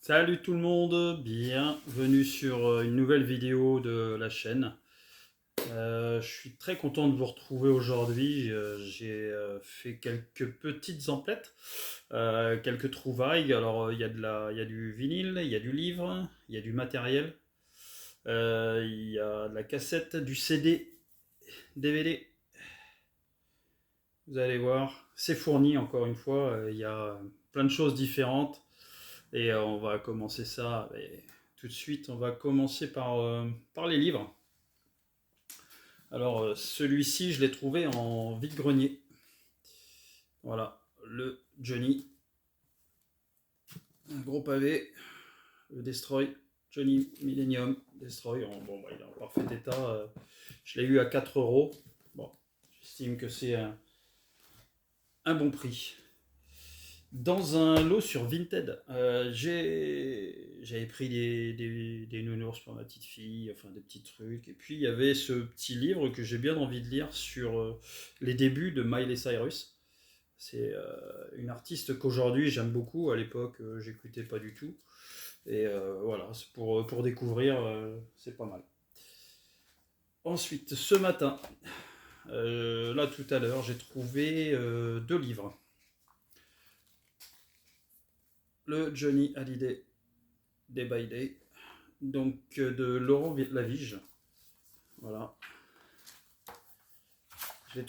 Salut tout le monde, bienvenue sur une nouvelle vidéo de la chaîne. Je suis très content de vous retrouver aujourd'hui. J'ai fait quelques petites emplettes, quelques trouvailles. Alors il y a du vinyle, il y a du livre, il y a du matériel, il y a de la cassette, du CD, DVD. Vous allez voir, c'est fourni encore une fois. Il y a plein de choses différentes. Et on va commencer ça tout de suite. On va commencer par les livres. Alors, celui-ci, je l'ai trouvé en vide-grenier. Voilà, le Johnny. Un gros pavé. Le Destroy. Johnny Millennium Destroy. Bon, bah, il est en parfait état. Je l'ai eu à 4 €. Bon, j'estime que c'est un bon prix. Dans un lot sur Vinted, j'avais pris des nounours pour ma petite fille, enfin des petits trucs. Et puis il y avait ce petit livre que j'ai bien envie de lire sur les débuts de Miley Cyrus. C'est une artiste qu'aujourd'hui j'aime beaucoup. À l'époque, j'écoutais pas du tout. Et voilà, c'est pour découvrir, c'est pas mal. Ensuite, ce matin, là tout à l'heure, j'ai trouvé 2 livres. Le Johnny Hallyday Day by Day, donc de Laurent Lavige. Voilà. Je l'ai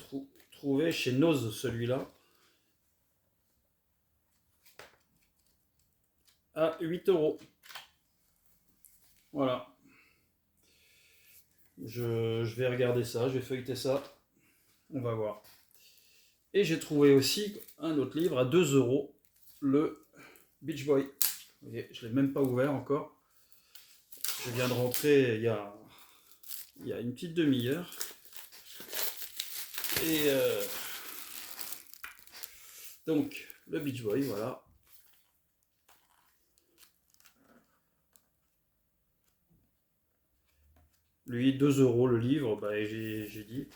trouvé chez Noz, celui-là, à 8 €. Voilà. Je vais regarder ça, je vais feuilleter ça. On va voir. Et j'ai trouvé aussi un autre livre à 2 €, le Beach Boy. Vous voyez, je ne l'ai même pas ouvert encore. Je viens de rentrer il y a une petite demi-heure. Et donc, le Beach Boy, voilà. Lui, 2 € le livre, bah, j'ai dit,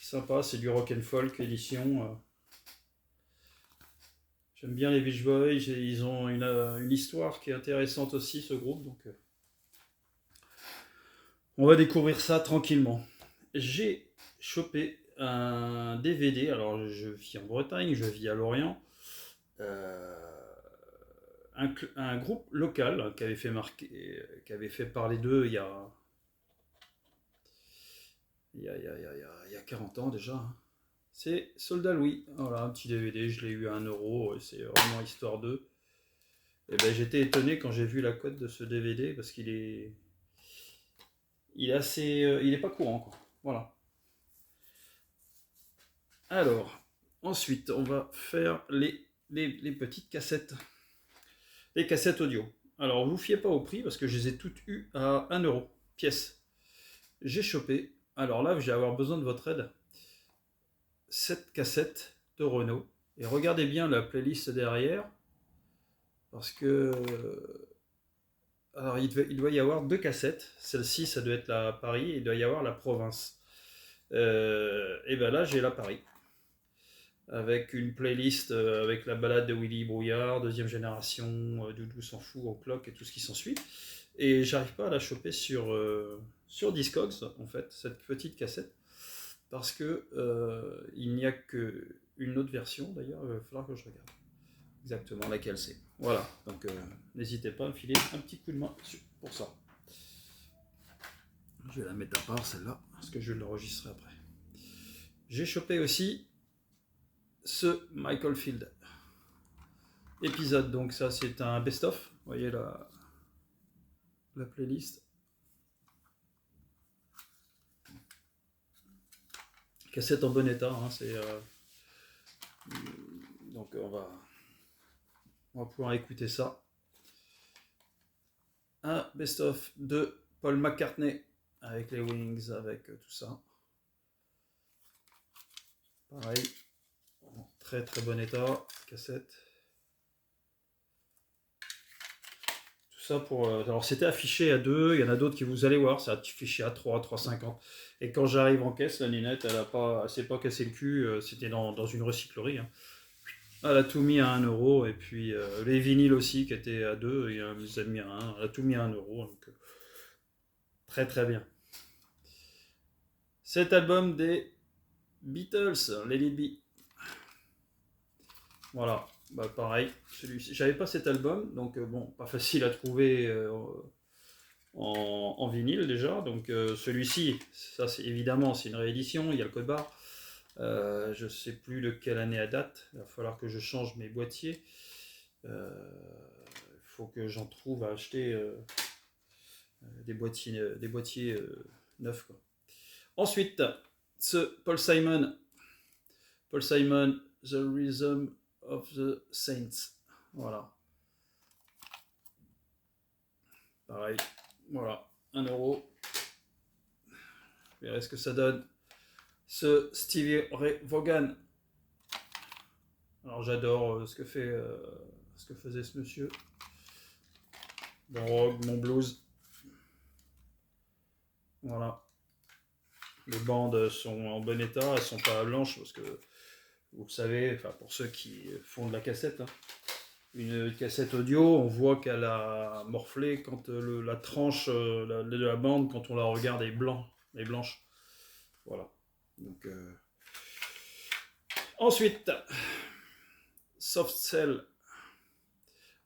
sympa, c'est du rock and folk édition. J'aime bien les Beach Boys, ils ont une histoire qui est intéressante aussi, ce groupe, donc on va découvrir ça tranquillement. J'ai chopé un DVD, alors je vis en Bretagne, je vis à Lorient, euh, un groupe local qui avait fait parler d'eux il y a 40 ans déjà. C'est Soldat Louis. Voilà, un petit DVD, je l'ai eu à 1 €, c'est vraiment histoire d'eux. Et ben, j'étais étonné quand j'ai vu la cote de ce DVD parce il est assez, il est pas courant quoi. Voilà. Alors, ensuite, on va faire les petites cassettes. Les cassettes audio. Alors, vous fiez pas au prix parce que je les ai toutes eues à 1 € pièce. J'ai chopé. Alors là, je vais avoir besoin de votre aide. 7 cassettes de Renault. Et regardez bien la playlist derrière. Parce que. Alors, il doit y avoir 2 cassettes. Celle-ci, ça doit être la Paris. Et il doit y avoir la province. Et ben là, j'ai la Paris. Avec une playlist avec la balade de Willy Brouillard, deuxième génération, Doudou s'en fout, en cloque et tout ce qui s'ensuit. Et j'arrive pas à la choper sur Discogs, en fait, cette petite cassette. Parce que il n'y a qu'une autre version, d'ailleurs, il va falloir que je regarde exactement laquelle c'est. Voilà, donc n'hésitez pas à me filer un petit coup de main pour ça. Je vais la mettre à part celle-là, parce que je vais l'enregistrer après. J'ai chopé aussi ce Michael Field épisode, donc ça c'est un best-of. Vous voyez la playlist. Cassette en bon état, hein, donc on va pouvoir écouter ça. Un best-of de Paul McCartney avec les Wings, avec tout ça. Pareil, en très très bon état, cassette. Tout ça pour. Alors c'était affiché à 2, il y en a d'autres qui vous allez voir, c'est affiché à 3, 3,50. Et quand j'arrive en caisse, la ninette, elle s'est pas cassé le cul, c'était dans une recyclerie. Hein. Elle a tout mis à 1 euro. Et puis les vinyles aussi qui étaient à 2, il les a mis à 1. Elle a tout mis à 1 euro. Donc, très très bien. Cet album des Beatles, Let It Be. Voilà, bah pareil, celui-ci. J'avais pas cet album, donc bon, pas facile à trouver en vinyle déjà. Donc celui-ci, ça c'est évidemment c'est une réédition, il y a le code barre. Je sais plus de quelle année à date, il va falloir que je change mes boîtiers. Il faut que j'en trouve à acheter des boîtiers neufs, quoi. Ensuite, ce Paul Simon, The Rhythm of the Saints. Voilà. Pareil. Voilà. 1 euro. Je verrai ce que ça donne. Ce Stevie Ray Vaughan. Alors j'adore ce que faisait ce monsieur. Mon rock, mon blues. Voilà. Les bandes sont en bon état, elles sont pas blanches parce que vous le savez, enfin pour ceux qui font de la cassette, hein, une cassette audio, on voit qu'elle a morflé quand la tranche de la bande, quand on la regarde, est blanche. Voilà. Donc, ensuite, Soft Cell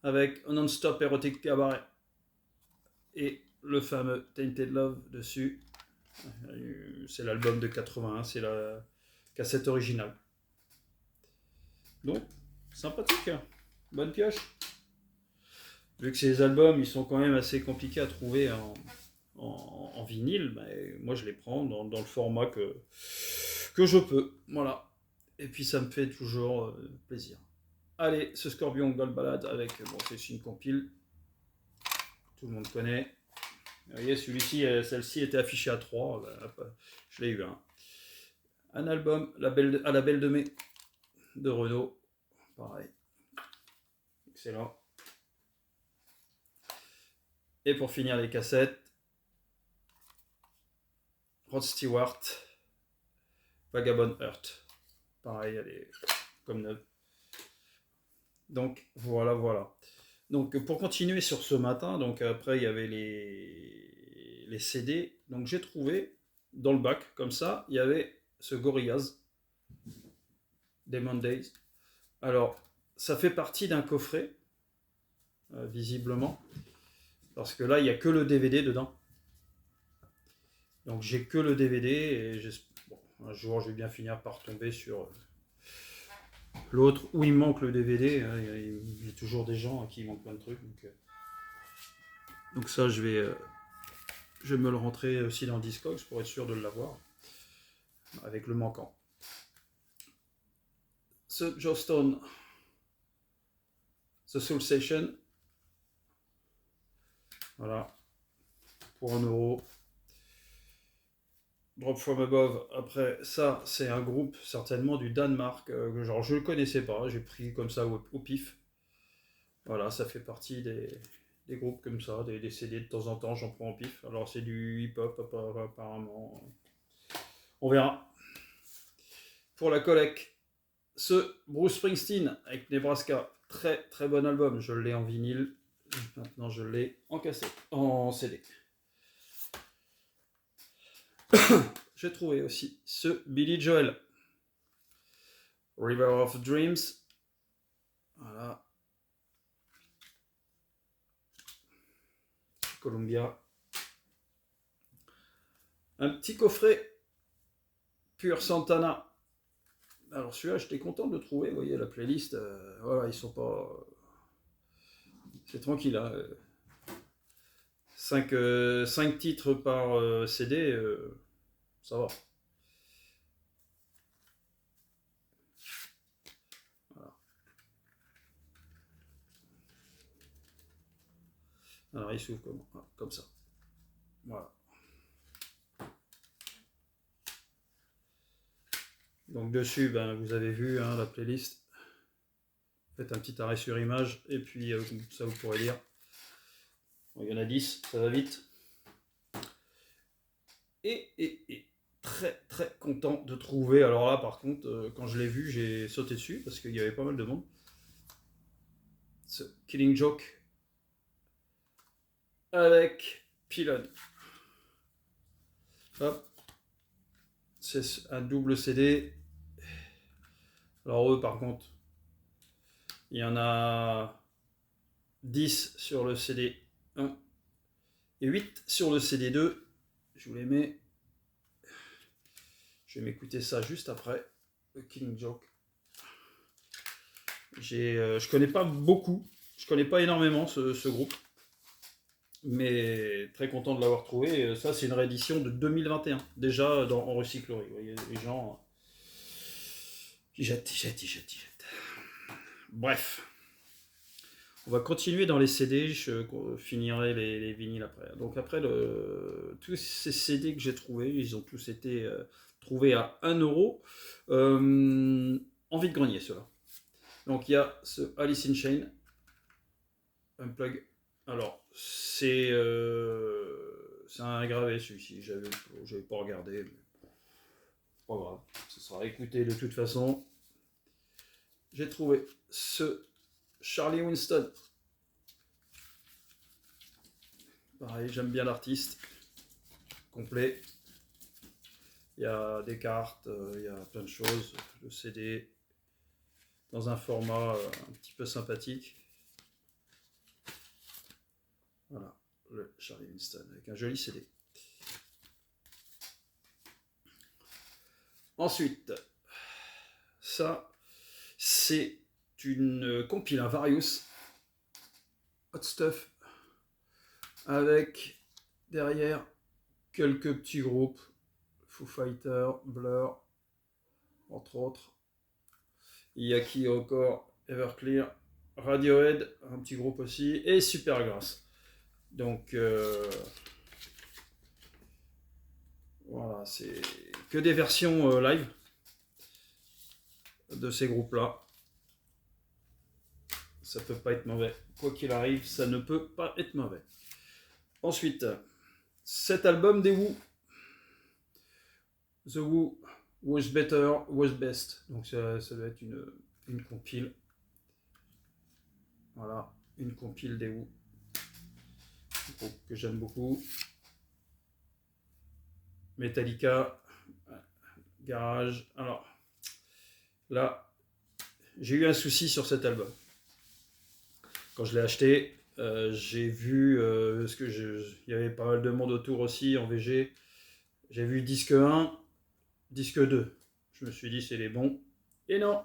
avec Non-Stop Erotic Cabaret et le fameux Tainted Love dessus. C'est l'album de 81, c'est la cassette originale. Donc, sympathique, hein. Bonne pioche. Vu que ces albums, ils sont quand même assez compliqués à trouver en vinyle, ben, moi je les prends dans le format que je peux. Voilà. Et puis ça me fait toujours plaisir. Allez, ce Scorpion Gold Ballad avec, bon, c'est une compile, tout le monde connaît. Vous voyez, celle-ci était affichée à 3, ben, je l'ai eu. Hein. Un album, à la Belle de Mai, de Renault, pareil. Excellent. Et pour finir les cassettes, Rod Stewart, Vagabond Heart. Pareil, elle est comme neuve. Donc voilà. Donc pour continuer sur ce matin, donc après il y avait les CD. Donc j'ai trouvé dans le bac, comme ça, il y avait ce Gorillaz, Demon Days. Alors, ça fait partie d'un coffret, visiblement, parce que là, il n'y a que le DVD dedans. Donc j'ai que le DVD et bon, un jour je vais bien finir par tomber sur l'autre où il manque le DVD. Il y a toujours des gens à qui il manque plein de trucs. Donc ça, je vais me le rentrer aussi dans Discogs pour être sûr de l'avoir avec le manquant. Ce Joe Stone, The Soul Session, voilà, pour 1 euro. Drop From Above, après ça c'est un groupe certainement du Danemark, genre je le connaissais pas, j'ai pris comme ça au pif. Voilà, ça fait partie des groupes comme ça, des CD de temps en temps, j'en prends au pif. Alors c'est du hip-hop apparemment. On verra. Pour la collecte, ce Bruce Springsteen avec Nebraska, très très bon album, je l'ai en vinyle, maintenant je l'ai en cassette, en CD. J'ai trouvé aussi ce Billy Joel, River of Dreams, voilà, Columbia. Un petit coffret Pure Santana. Alors celui-là, j'étais content de le trouver. Vous voyez la playlist, voilà, ils sont pas. C'est tranquille. Hein. 5 titres par CD, ça va. Voilà. Alors il s'ouvre comme ça. Voilà. Donc dessus, ben, vous avez vu hein, la playlist. Faites un petit arrêt sur image et puis ça vous pourrez lire. Bon, il y en a 10, ça va vite. Et très content de trouver. Alors là, par contre, quand je l'ai vu, j'ai sauté dessus parce qu'il y avait pas mal de monde. Ce Killing Joke avec Pylon. Hop, c'est un double CD. Alors eux, par contre, il y en a 10 sur le CD 1 et 8 sur le CD 2. Je vous les mets. Je vais m'écouter ça juste après. Le Killing Joke. Je connais pas beaucoup, je connais pas énormément ce groupe, mais très content de l'avoir trouvé. Ça, c'est une réédition de 2021, déjà en recyclerie. Vous voyez, les gens, ils jettent. Bref, on va continuer dans les CD, je finirai les vinyles après. Donc après, tous ces CD que j'ai trouvés, ils ont tous été trouvés à 1€. En vide-grenier, ceux-là. Donc il y a ce Alice in Chains, Unplug. Alors, c'est un gravé celui-ci. J'avais pas regardé, mais pas grave. Ce sera écouté de toute façon. J'ai trouvé ce Charlie Winston. Pareil, j'aime bien l'artiste. Complet. Il y a des cartes, il y a plein de choses. Le CD dans un format un petit peu sympathique. Voilà, le Charlie Winston avec un joli CD. Ensuite, ça, c'est une compile, un Various Hot Stuff avec derrière quelques petits groupes, Foo Fighters, Blur, entre autres. Il y a qui encore? Everclear, Radiohead, un petit groupe aussi, et Supergrass. Donc voilà, c'est que des versions live de ces groupes-là. Ça peut pas être mauvais. Quoi qu'il arrive, ça ne peut pas être mauvais. Ensuite, cet album des Who. The Who Was Better, Was Best. Donc ça doit être une compile. Voilà, une compile des Who. Un groupe que j'aime beaucoup. Metallica, Garage. Alors, là, j'ai eu un souci sur cet album. Quand je l'ai acheté, j'ai vu, parce que il y avait pas mal de monde autour aussi en VG. J'ai vu disque 1, disque 2. Je me suis dit, c'est les bons. Et non,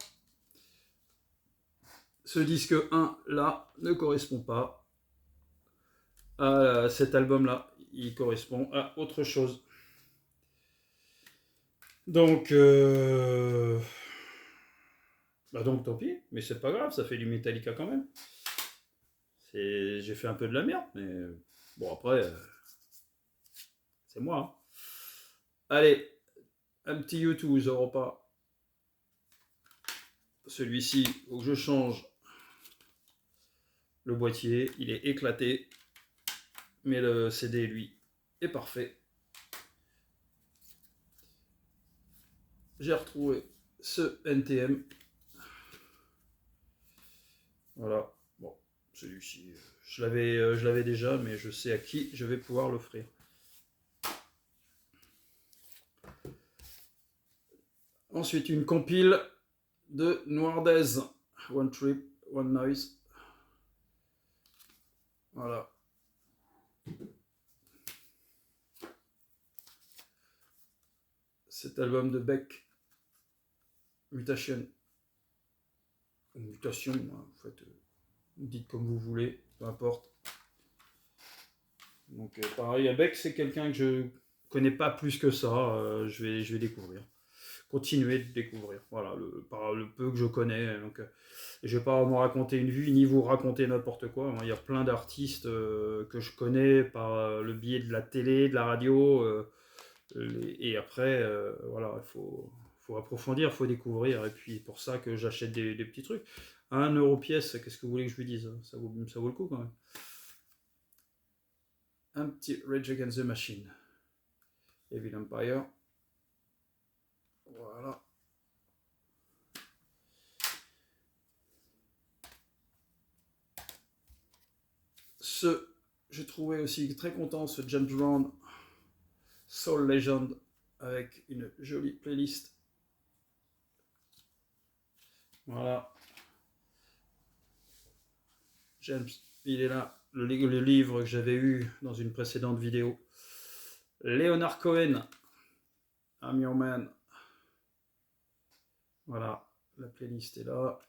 ce disque 1 là ne correspond pas à cet album là. Il correspond à autre chose. Donc, donc tant pis, mais c'est pas grave, ça fait du Metallica quand même. J'ai fait un peu de la merde, mais bon après, c'est moi. Hein. Allez, un petit U2 Europa. Celui-ci, il faut que je change le boîtier. Il est éclaté, mais le CD, lui, est parfait. J'ai retrouvé ce NTM. Voilà. Bon, celui-ci, je l'avais déjà, mais je sais à qui je vais pouvoir l'offrir. Ensuite, une compile de Noirdez. One Trip, One Noise. Voilà. Cet album de Beck, Mutation. Mutation, en fait, vous dites comme vous voulez, peu importe. Donc pareil, Beck, c'est quelqu'un que je connais pas plus que ça. Je vais découvrir. Continuer de découvrir. Voilà, par le peu que je connais. Donc, je vais pas me raconter une vue, ni vous raconter n'importe quoi. Il y a plein d'artistes que je connais par le biais de la télé, de la radio. Et après, voilà, il faut approfondir, il faut découvrir. Et puis pour ça que j'achète des petits trucs. À 1€ pièce, qu'est-ce que vous voulez que je lui dise? Ça vaut le coup quand même. Un petit Rage Against the Machine. Evil Empire. Voilà. J'ai trouvé aussi très content ce James Brown Soul Legend avec une jolie playlist. Voilà. James, il est là. Le livre que j'avais eu dans une précédente vidéo. Leonard Cohen, I'm Your Man. Voilà, la playlist est là.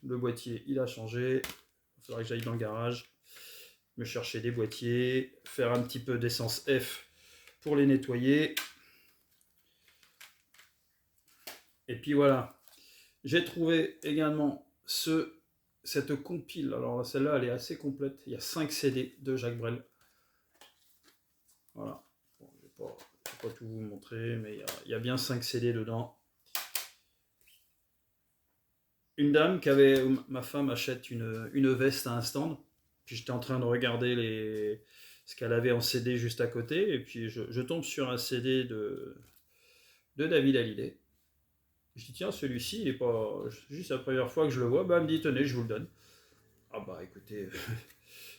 Le boîtier, il a changé. Il faudrait que j'aille dans le garage, me chercher des boîtiers, faire un petit peu d'essence F pour les nettoyer. Et puis voilà. J'ai trouvé également cette compile. Alors celle-là, elle est assez complète. Il y a 5 CD de Jacques Brel. Voilà. Bon, je ne vais pas tout vous montrer, mais il y a bien 5 CD dedans. Une dame ma femme achète une veste à un stand. Puis j'étais en train de regarder ce qu'elle avait en CD juste à côté. Et puis je tombe sur un CD de David Hallyday. Je dis tiens, celui-ci, il est pas. Juste la première fois que je le vois, bah, elle me dit tenez, je vous le donne. Ah bah écoutez,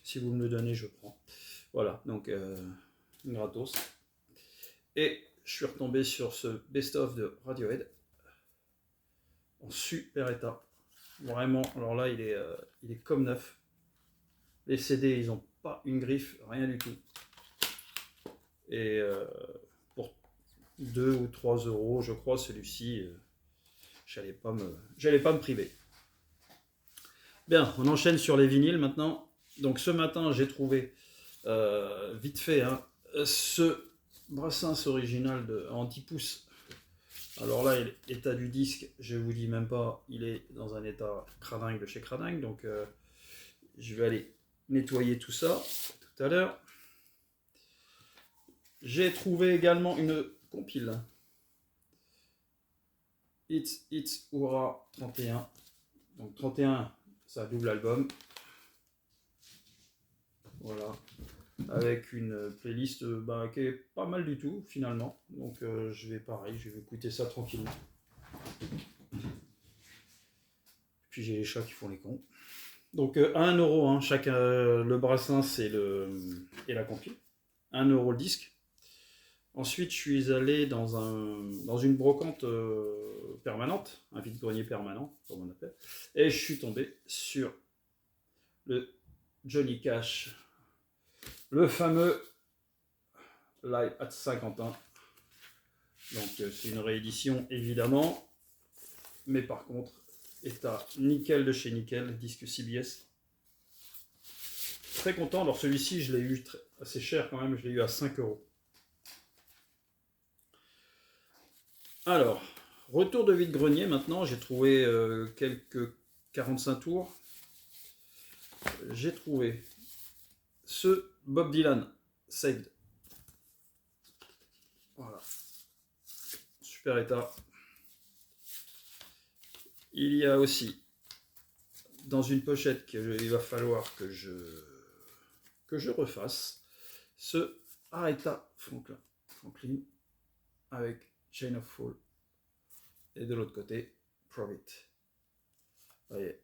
si vous me le donnez, je prends. Voilà, donc gratos. Et je suis retombé sur ce best-of de Radiohead en super état. Vraiment, alors là, il est comme neuf. Les CD, ils n'ont pas une griffe, rien du tout. Et pour 2 ou 3 euros, je crois, celui-ci, j'allais pas me priver. Bien, on enchaîne sur les vinyles maintenant. Donc ce matin, j'ai trouvé, vite fait, hein, ce Brassens original en 10 pouces. Alors là, l'état du disque, je vous dis même pas, il est dans un état cradingue de chez Cradingue. Donc je vais aller nettoyer tout ça tout à l'heure. J'ai trouvé également une compile. It's Oura 31. Donc 31, c'est un double album. Voilà. Avec une playlist qui est pas mal du tout finalement. Donc je vais écouter ça tranquillement. Puis j'ai les chats qui font les cons. Donc à 1 euro, hein, le Brassens et la compile. 1 euro le disque. Ensuite, je suis allé dans une brocante permanente, un vide-grenier permanent, comme on appelle, et je suis tombé sur le Johnny Cash, le fameux Live at Saint-Quentin. Donc, c'est une réédition évidemment, mais par contre, état nickel de chez nickel, disque CBS. Très content. Alors, celui-ci, je l'ai eu assez cher quand même, je l'ai eu à 5 euros. Alors, retour de vide-grenier maintenant, j'ai trouvé quelques 45 tours. J'ai trouvé ce Bob Dylan, Saved. Voilà. Super état. Il y a aussi, dans une pochette qu'il va falloir que je refasse, ce Aretha Franklin avec Chain of Fall. Et de l'autre côté, Prove It. Vous voyez,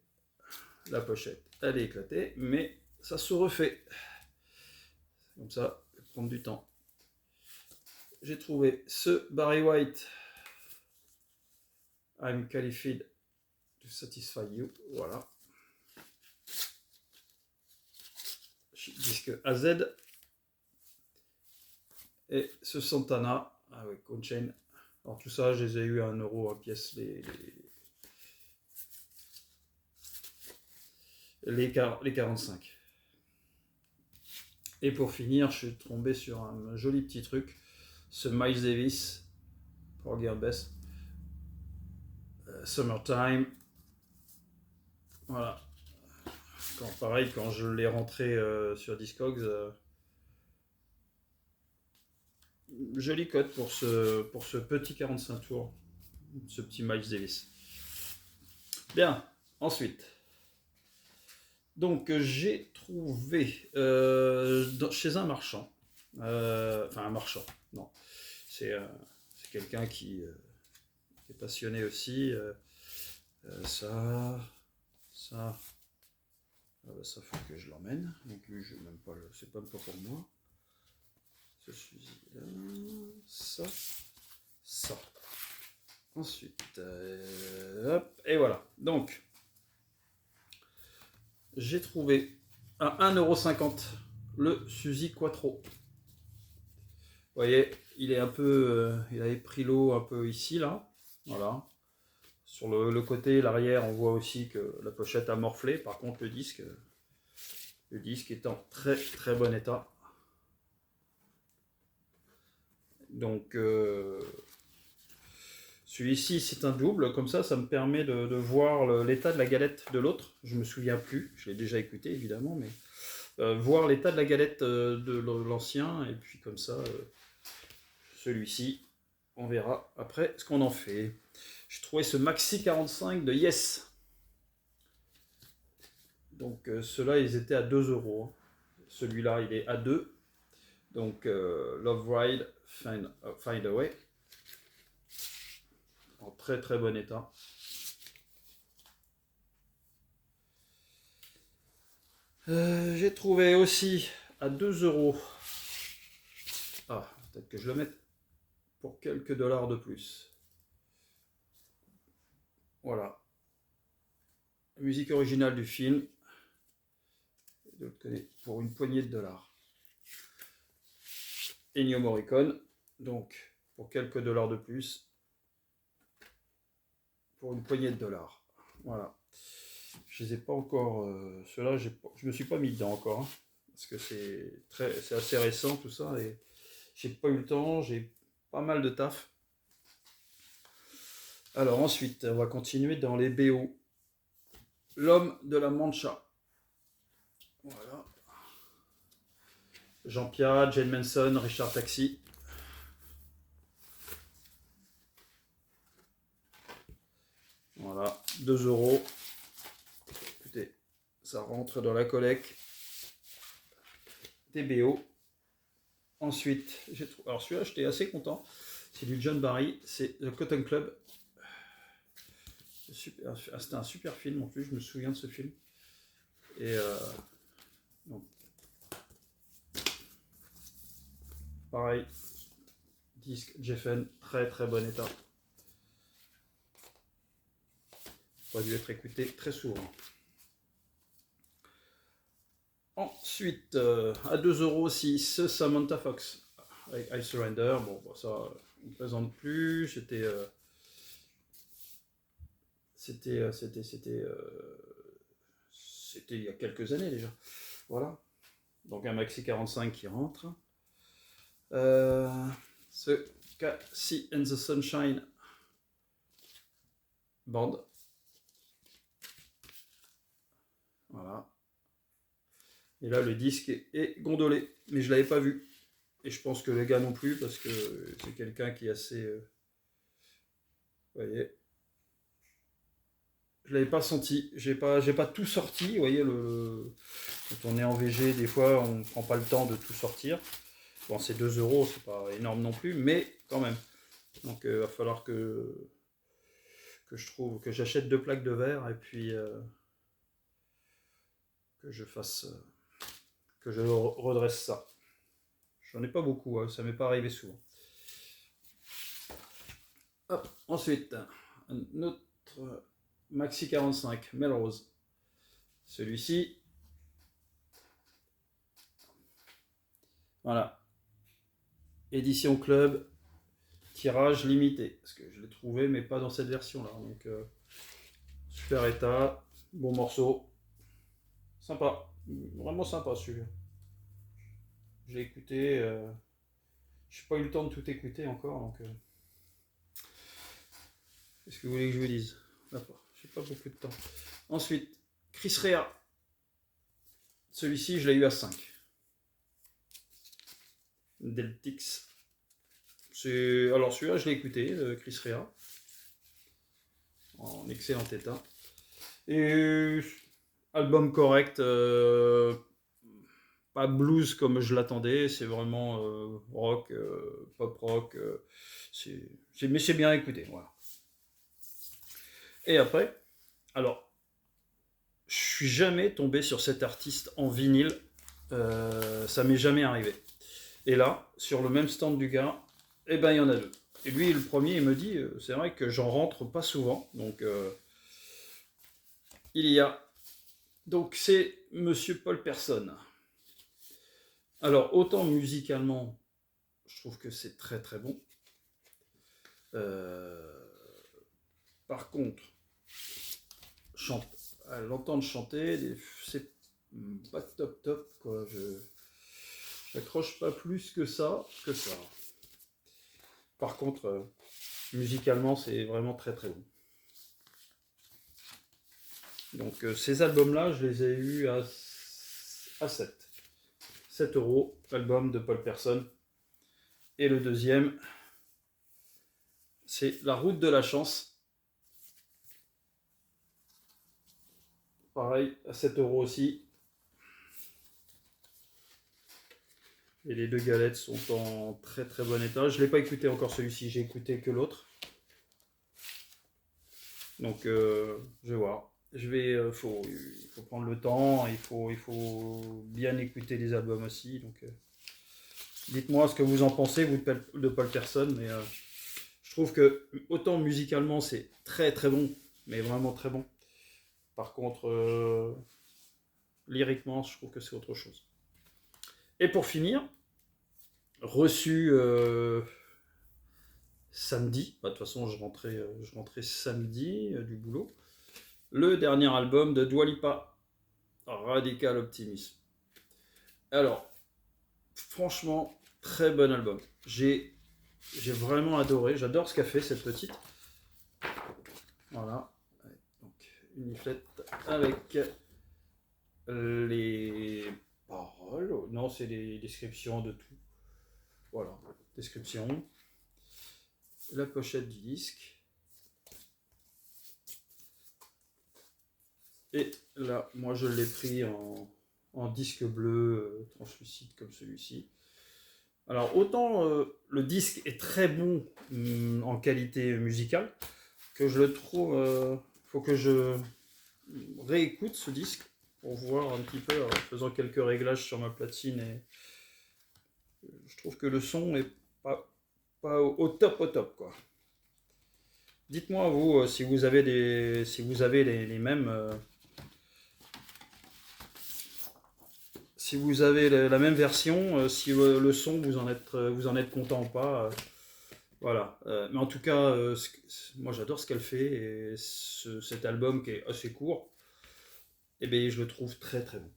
la pochette, elle est éclatée, mais ça se refait. Comme ça, ça va prendre du temps. J'ai trouvé ce Barry White, I'm qualified to satisfy you. Voilà. Disque AZ. Et ce Santana avec On-Chain. Alors tout ça, je les ai eu à 1 euro à pièce les 45. Et pour finir, je suis tombé sur un joli petit truc, ce Miles Davis, pour Gearbest, Summertime. Voilà. Pareil, quand je l'ai rentré sur Discogs, joli code pour ce petit 45 tours, ce petit Miles Davis. Bien, ensuite. Donc j'ai trouvé chez un marchand, enfin un marchand, non, c'est quelqu'un qui qui est passionné aussi. Ça. Ah bah ça faut que je l'emmène. Donc lui, je même pas c'est pas pour moi. Ce fusil là, ça. Ensuite, hop, et voilà. Donc, j'ai trouvé à 1,50 € le Suzy Quattro. Vous voyez, il est un peu, il avait pris l'eau un peu ici là, voilà. Sur le côté, l'arrière, on voit aussi que la pochette a morflé. Par contre, le disque est en très très bon état. Donc, celui-ci, c'est un double. Comme ça me permet de voir l'état de la galette de l'autre. Je me souviens plus. Je l'ai déjà écouté, évidemment, mais voir l'état de la galette de l'ancien. Et puis, comme ça, celui-ci, on verra après ce qu'on en fait. J'ai trouvé ce Maxi 45 de Yes. Donc ceux-là, ils étaient à 2 €. Celui-là, il est à 2. Donc Love Ride, Find a Way. En très très bon état. J'ai trouvé aussi à 2 €. Ah, peut-être que je le mette pour quelques dollars de plus. Voilà. La musique originale du film. De l'autre côté, pour une poignée de dollars. Ennio Morricone. Donc, pour quelques dollars de plus. Pour une poignée de dollars. Voilà. Je les ai pas encore. Ceux-là, je me suis pas mis dedans encore. Hein, parce que c'est assez récent tout ça. Et j'ai pas eu le temps. J'ai pas mal de taf. Alors ensuite, on va continuer dans les BO. L'homme de la Mancha. Voilà. Jean-Pierre, Jane Manson, Richard Taxi. Voilà, 2 €. Écoutez, ça rentre dans la collecte des BO. Ensuite, j'ai trouvé. Alors celui-là, j'étais assez content. C'est du John Barry, c'est The Cotton Club. C'était un super film en plus, je me souviens de ce film. Et donc, pareil, disque Geffen, très très bon état. Ça a dû être écouté très souvent. Ensuite, à 2 € aussi, ce Samantha Fox avec I Surrender. Bon, ça, on ne plaisante plus. C'était il y a quelques années déjà. Voilà. Donc un Maxi 45 qui rentre. Ce Cassie and the Sunshine Band. Voilà. Et là, le disque est gondolé. Mais je ne l'avais pas vu. Et je pense que les gars non plus, parce que c'est quelqu'un qui est assez... vous voyez. Je l'avais pas senti. J'ai pas tout sorti. Vous voyez, quand on est en VG, des fois, on prend pas le temps de tout sortir. Bon, c'est 2 €, c'est pas énorme non plus, mais quand même. Donc, il va falloir que j'achète 2 plaques de verre et puis que je redresse ça. J'en ai pas beaucoup, hein, ça m'est pas arrivé souvent. Hop, ensuite, un autre Maxi 45, Melrose. Celui-ci, voilà. Édition club, tirage limité. Parce que je l'ai trouvé, mais pas dans cette version-là. Donc, super état, bon morceau. Sympa, vraiment sympa celui-là. Je l'ai écouté, je n'ai pas eu le temps de tout écouter encore, donc qu'est-ce que vous voulez que je vous dise? J'ai pas beaucoup de temps. Ensuite, Chris Rea. Celui-ci, je l'ai eu à 5. Deltix. Alors celui-là, je l'ai écouté, Chris Rea. En excellent état. Et album correct, pas blues comme je l'attendais, c'est vraiment rock, pop rock, mais c'est bien écouté, voilà. Et après, alors, je suis jamais tombé sur cet artiste en vinyle. Ça m'est jamais arrivé. Et là, sur le même stand du gars, eh ben il y en a deux. Et lui, le premier, il me dit, c'est vrai que j'en rentre pas souvent, donc il y a. Donc c'est Monsieur Paul Personne. Alors autant musicalement, je trouve que c'est très très bon. Euh, Par contre, chante, à l'entendre chanter, c'est pas top top quoi. J'accroche pas plus que ça, Par contre, musicalement, c'est vraiment très très bon. Donc ces albums-là, je les ai eus à 7. 7 euros, album de Paul Personne. Et le deuxième, c'est La Route de la Chance. Pareil, à 7 euros aussi. Et les deux galettes sont en très très bon état. Je ne l'ai pas écouté encore celui-ci, j'ai écouté que l'autre. Donc je vais voir. Il faut prendre le temps, il faut bien écouter les albums aussi. Donc dites-moi ce que vous en pensez, vous de Paul Personne. Mais je trouve que autant musicalement c'est très très bon, mais vraiment très bon. Par contre, lyriquement, je trouve que c'est autre chose. Et pour finir, reçu samedi, bah, de toute façon je rentrais samedi du boulot, le dernier album de Dua Lipa, Radical Optimism. Alors, franchement, très bon album. J'ai vraiment adoré, j'adore ce qu'a fait cette petite. Voilà, donc une leaflette avec les paroles, non c'est les descriptions de tout. Voilà, description, la pochette du disque. Et là, moi je l'ai pris en disque bleu translucide comme celui-ci. Alors autant le disque est très bon en qualité musicale, que je le trouve, faut que je réécoute ce disque pour voir un petit peu, en faisant quelques réglages sur ma platine. Et je trouve que le son est pas au top quoi. Dites-moi vous si vous avez les mêmes si vous avez la même version, si le son vous en êtes content ou pas. Voilà. Mais en tout cas, moi j'adore ce qu'elle fait et cet album qui est assez court, eh bien, je le trouve très très bon.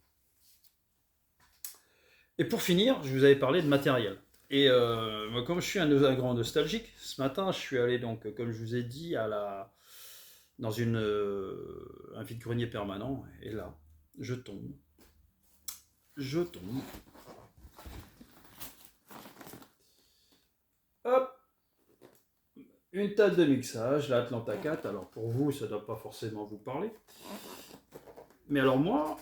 Et pour finir, je vous avais parlé de matériel. Et moi, comme je suis un grand nostalgique, ce matin, je suis allé donc, comme je vous ai dit, dans un vide-grenier permanent. Et là, je tombe, je tombe. Hop, une table de mixage, la Atlanta 4. Alors pour vous, ça ne doit pas forcément vous parler. Mais alors moi,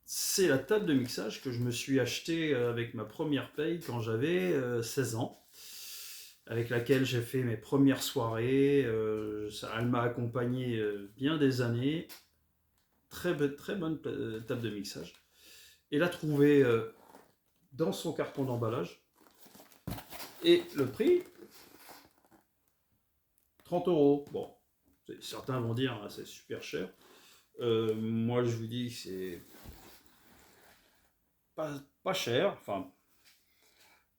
c'est la table de mixage que je me suis acheté avec ma première paye quand j'avais 16 ans, avec laquelle j'ai fait mes premières soirées. Elle m'a accompagné bien des années. Très bonne table de mixage. Et la trouver dans son carton d'emballage. Et le prix, 30 euros. Bon, certains vont dire c'est super cher. Moi, je vous dis que c'est pas cher. Enfin,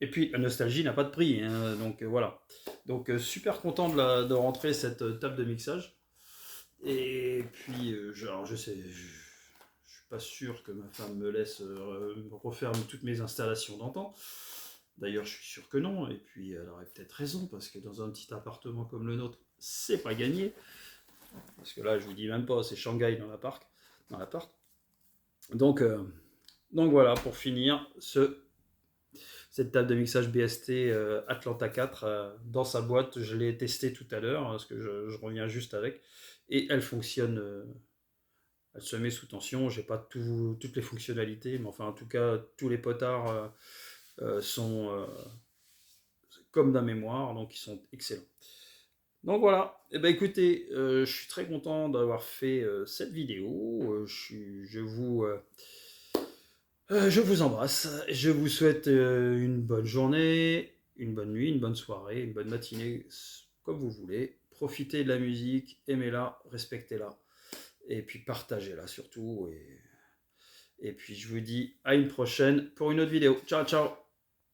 et puis la nostalgie n'a pas de prix, hein, donc voilà. Donc super content de rentrer cette table de mixage. Et puis, alors, je sais, je suis pas sûr que ma femme me laisse refaire toutes mes installations d'antan. D'ailleurs, je suis sûr que non. Et puis, elle aurait peut-être raison, parce que dans un petit appartement comme le nôtre, c'est pas gagné. Parce que là, je vous dis même pas, c'est Shanghai dans l'appart. Donc, voilà, pour finir, cette table de mixage BST Atlanta 4 dans sa boîte, je l'ai testé tout à l'heure, parce que je reviens juste avec. Et elle fonctionne, elle se met sous tension. J'ai pas toutes les fonctionnalités, mais enfin, en tout cas, tous les potards sont comme d'un mémoire, donc ils sont excellents. Donc voilà, et ben écoutez, je suis très content d'avoir fait cette vidéo. Je vous embrasse. Je vous souhaite une bonne journée, une bonne nuit, une bonne soirée, une bonne matinée, comme vous voulez. Profitez de la musique, aimez-la, respectez-la, et puis partagez-la surtout. Et puis je vous dis à une prochaine pour une autre vidéo. Ciao, ciao!